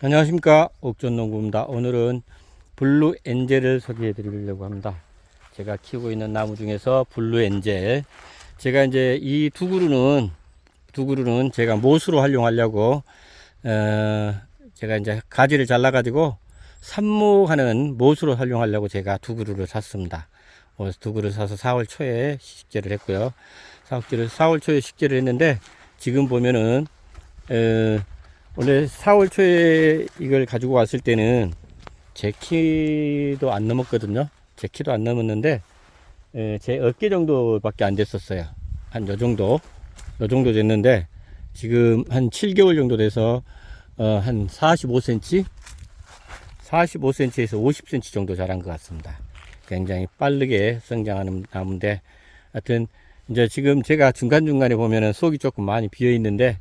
안녕하십니까, 옥전농부입니다. 오늘은 블루 엔젤을 소개해 드리려고 합니다. 제가 키우고 있는 나무 중에서 블루 엔젤, 제가 이제 이 두 그루는 제가 못으로 활용하려고 제가 이제 가지를 잘라 가지고 삽목하는 못으로 활용하려고 제가 두 그루를 샀습니다. 두 그루 사서 4월 초에 식재를 했고요. 4월 초에 식재를 했는데, 지금 보면은 원래 4월 초에 이걸 가지고 왔을 때는 제 키도 안 넘었거든요. 제 키도 안 넘었는데 제 어깨 정도밖에 안 됐었어요. 한 요 정도 됐는데, 지금 한 7개월 정도 돼서 한 45cm 45cm에서 50cm 정도 자란 것 같습니다. 굉장히 빠르게 성장하는 나무인데, 하여튼 이제 지금 제가 중간중간에 보면은 속이 조금 많이 비어 있는데,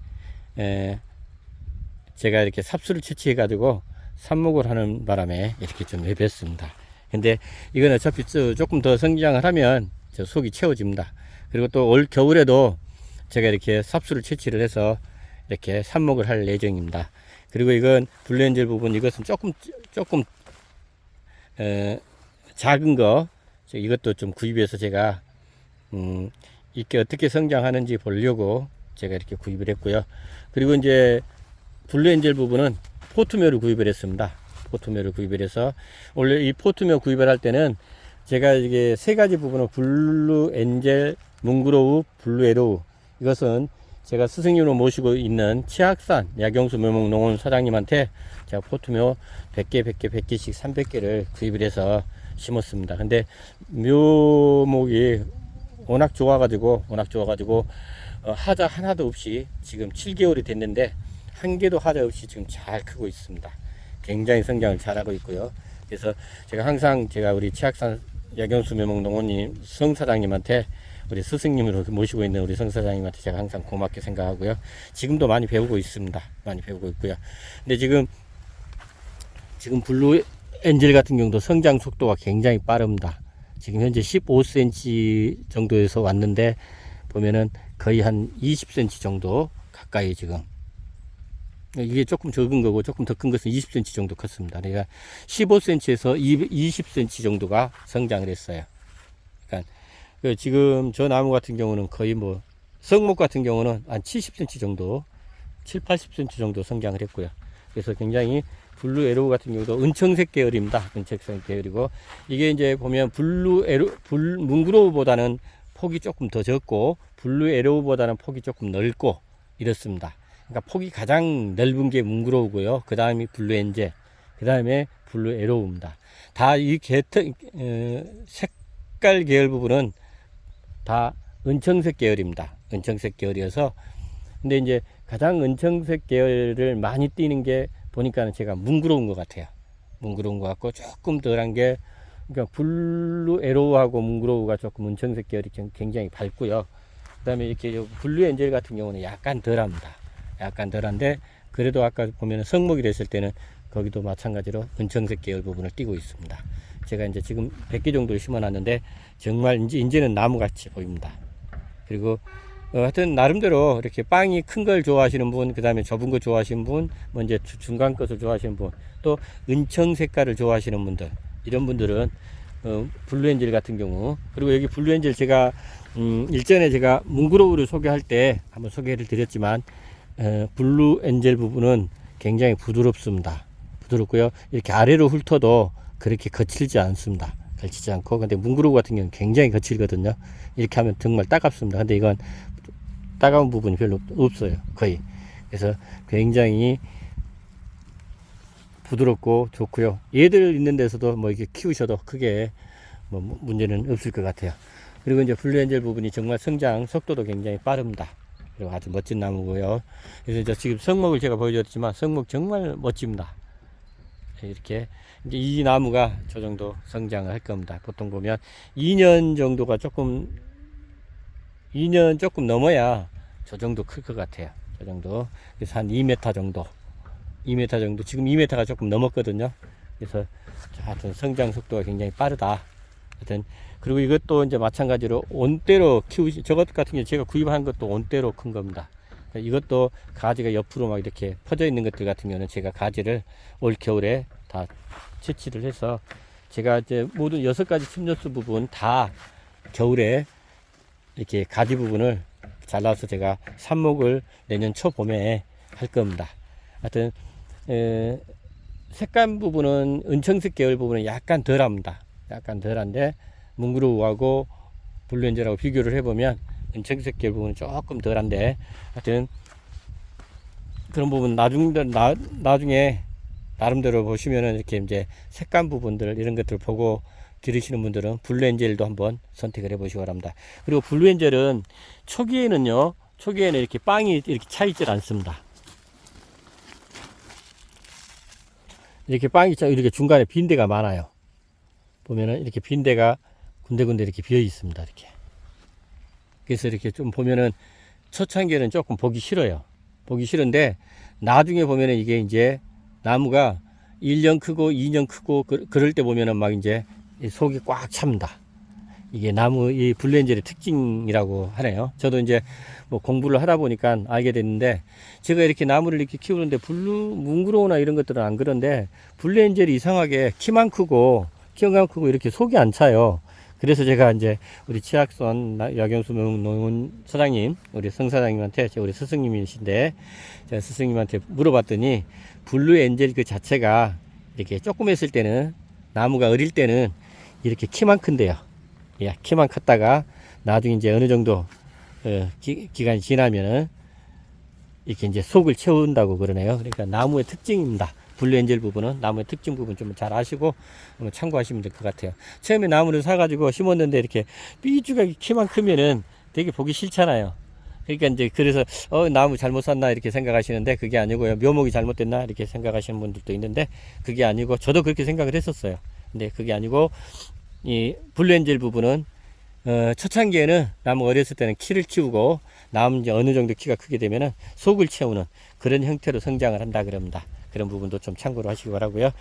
제가 이렇게 삽수를 채취해 가지고 삽목을 하는 바람에 이렇게 좀 내뱉습니다. 근데 이건 어차피 조금 더 성장을 하면 저 속이 채워집니다. 그리고 또 올 겨울에도 제가 이렇게 삽수를 채취를 해서 이렇게 삽목을 할 예정입니다. 그리고 이건 블루엔젤 부분, 이것은 조금 작은 거, 이것도 좀 구입해서 제가 이게 어떻게 성장하는지 보려고 제가 이렇게 구입을 했고요. 그리고 이제 블루엔젤 부분은 포트묘를 구입을 했습니다. 포트묘를 구입을 해서, 원래 이 포트묘 구입을 할 때는 제가 이게 세 가지 부분은 블루엔젤, 뭉그로우, 블루에로우, 이것은 제가 스승님으로 모시고 있는 치악산 야경수 묘목농원 사장님한테 제가 포트묘 100개씩 300개를 구입을 해서 심었습니다. 근데 묘목이 워낙 좋아가지고 하자 하나도 없이 지금 7개월이 됐는데 한 개도 하자 없이 지금 잘 크고 있습니다. 굉장히 성장을 잘하고 있고요. 그래서 제가 항상 우리 치악산 야경수 묘목농원님 성사장님한테, 우리 스승님으로 모시고 있는 우리 성사장님한테 제가 항상 고맙게 생각하고요. 지금도 많이 배우고 있습니다. 많이 배우고 있고요. 근데 지금 블루 엔젤 같은 경우도 성장 속도가 굉장히 빠릅니다. 지금 현재 15cm 정도에서 왔는데, 보면은 거의 한 20cm 정도 가까이, 지금 이게 조금 적은 거고 조금 더 큰 것은 20cm 정도 컸습니다. 그러니까 15cm에서 20cm 정도가 성장을 했어요. 그러니까 지금 저 나무 같은 경우는 거의 성목 같은 경우는 한 70cm 정도, 80cm 정도 성장을 했고요. 그래서 굉장히 블루 에로우 같은 경우도 은청색 계열입니다. 은청색 계열이고, 이게 이제 보면 뭉그로우보다는 폭이 조금 더 적고 블루 에로우보다는 폭이 조금 넓고 이렇습니다. 그러니까 폭이 가장 넓은 게 뭉그로우고요. 그 다음이 블루 엔젤, 그 다음에 블루 에로우입니다. 다 이 색깔 계열 부분은 다 은청색 계열입니다. 은청색 계열이어서, 근데 이제 가장 은청색 계열을 많이 띄는 게 보니까는 제가 뭉그러운 것 같아요. 뭉그러운 것 같고, 조금 덜한 게, 그러니까 블루 에로우하고 뭉그로우가 조금 은청색 계열이 굉장히 밝고요. 그 다음에 이렇게 블루 엔젤 같은 경우는 약간 덜합니다. 약간 덜한데, 그래도 아까 보면 성목이 됐을 때는 거기도 마찬가지로 은청색 계열 부분을 띄고 있습니다. 제가 이제 지금 100개 정도를 심어 놨는데 정말 이제는 나무같이 보입니다. 그리고 하여튼 나름대로 이렇게 빵이 큰 걸 좋아하시는 분, 그 다음에 좁은 거 좋아하시는 분, 이제 중간 것을 좋아하시는 분, 또 은청 색깔을 좋아하시는 분들, 이런 분들은 블루엔젤 같은 경우, 그리고 여기 블루엔젤 제가 일전에 제가 뭉그로우를 소개할 때 한번 소개를 드렸지만, 블루엔젤 부분은 굉장히 부드럽습니다. 부드럽고요. 이렇게 아래로 훑어도 그렇게 거칠지 않습니다. 거칠지 않고, 근데 뭉그로우 같은 경우는 굉장히 거칠거든요. 이렇게 하면 정말 따갑습니다. 근데 이건 따가운 부분이 별로 없어요. 거의. 그래서 굉장히 부드럽고 좋고요. 얘들 있는 데서도 이렇게 키우셔도 크게 문제는 없을 것 같아요. 그리고 이제 블루엔젤 부분이 정말 성장 속도도 굉장히 빠릅니다. 그리고 아주 멋진 나무고요. 그래서 이제 지금 성목을 제가 보여줬지만 성목 정말 멋집니다. 이렇게 이제 이 나무가 저 정도 성장을 할 겁니다. 보통 보면 2년 조금 넘어야 저 정도 클 것 같아요. 저 정도. 그래서 한 2m 정도. 지금 2m가 조금 넘었거든요. 그래서 하여튼 성장 속도가 굉장히 빠르다. 하여튼, 그리고 이것도 이제 마찬가지로 온대로 저것 같은 경우 제가 구입한 것도 온대로 큰 겁니다. 이것도 가지가 옆으로 막 이렇게 퍼져 있는 것들 같은 경우는 제가 가지를 올 겨울에 다 채취를 해서 제가 이제 모든 6가지 칩뉴스 부분 다 겨울에 이렇게 가지 부분을 잘라서 제가 삽목을 내년 초봄에 할 겁니다. 하여튼 색감 부분은 은청색 계열 부분은 약간 덜합니다. 약간 덜한데 뭉그로우하고 블루엔젤하고 비교를 해보면 은청색 계열 부분은 조금 덜한데 하여튼 그런 부분 나중에 나름대로 보시면은 이렇게 이제 색감 부분들 이런 것들 보고 들으시는 분들은 블루엔젤도 한번 선택을 해 보시기 바랍니다. 그리고 블루엔젤은 초기에는 이렇게 빵이 이렇게 차 있질 않습니다. 이렇게 빵이 이렇게 중간에 빈대가 많아요. 보면은 이렇게 빈대가 군데군데 이렇게 비어 있습니다. 이렇게. 그래서 이렇게 좀 보면은 초창기에는 조금 보기 싫어요. 보기 싫은데 나중에 보면은 이게 이제 나무가 1년 크고 2년 크고 그럴 때 보면은 막 이제 속이 꽉 찹니다. 이게 나무 이 블루엔젤의 특징이라고 하네요. 저도 이제 뭐 공부를 하다 보니까 알게 됐는데 제가 이렇게 나무를 이렇게 키우는데 뭉그로우나 이런 것들은 안 그런데 블루엔젤이 이상하게 키만 크고 이렇게 속이 안 차요. 그래서 제가 이제 우리 치악선 야경수 농원 사장님, 우리 성 사장님한테 우리 스승님이신데 제가 스승님한테 물어봤더니 블루엔젤 그 자체가 이렇게 조금 했을 때는 나무가 어릴 때는 이렇게 키만 큰데요. 예, 키만 컸다가 나중에 이제 어느 정도 기간이 지나면은 이렇게 이제 속을 채운다고 그러네요. 그러니까 나무의 특징입니다. 블루엔젤 부분은 나무의 특징 부분 좀 잘 아시고 참고하시면 될 것 같아요. 처음에 나무를 사가지고 심었는데 이렇게 삐쭈가 키만 크면은 되게 보기 싫잖아요. 그러니까 이제 그래서 나무 잘못 샀나 이렇게 생각하시는데 그게 아니고요. 묘목이 잘못됐나 이렇게 생각하시는 분들도 있는데 그게 아니고 저도 그렇게 생각을 했었어요. 근데 그게 아니고 이 블루엔젤 부분은 초창기에는 나무 어렸을 때는 키를 키우고 나무 이제 어느 정도 키가 크게 되면은 속을 채우는 그런 형태로 성장을 한다 그럽니다. 그런 부분도 좀 참고로 하시기 바라고요.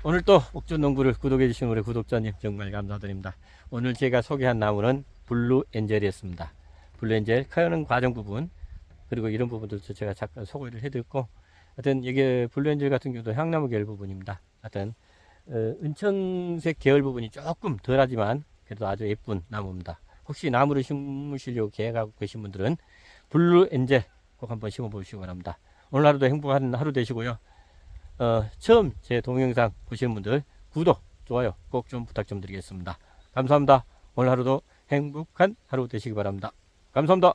오늘 또 옥전농부를 구독해 주신 우리 구독자님 정말 감사드립니다. 오늘 제가 소개한 나무는 블루엔젤이었습니다. 블루엔젤 커는 과정 부분 그리고 이런 부분들도 제가 잠깐 소개를 해드렸고 하여튼 이게 블루엔젤 같은 경우도 향나무 계열 부분입니다. 하여튼 은청색 계열 부분이 조금 덜하지만 그래도 아주 예쁜 나무입니다. 혹시 나무를 심으시려고 계획하고 계신 분들은 블루엔젤 꼭 한번 심어 보시기 바랍니다. 오늘 하루도 행복한 하루 되시고요. 처음 제 동영상 보시는 분들 구독, 좋아요 꼭 좀 부탁 좀 드리겠습니다. 감사합니다. 오늘 하루도 행복한 하루 되시기 바랍니다. 감사합니다.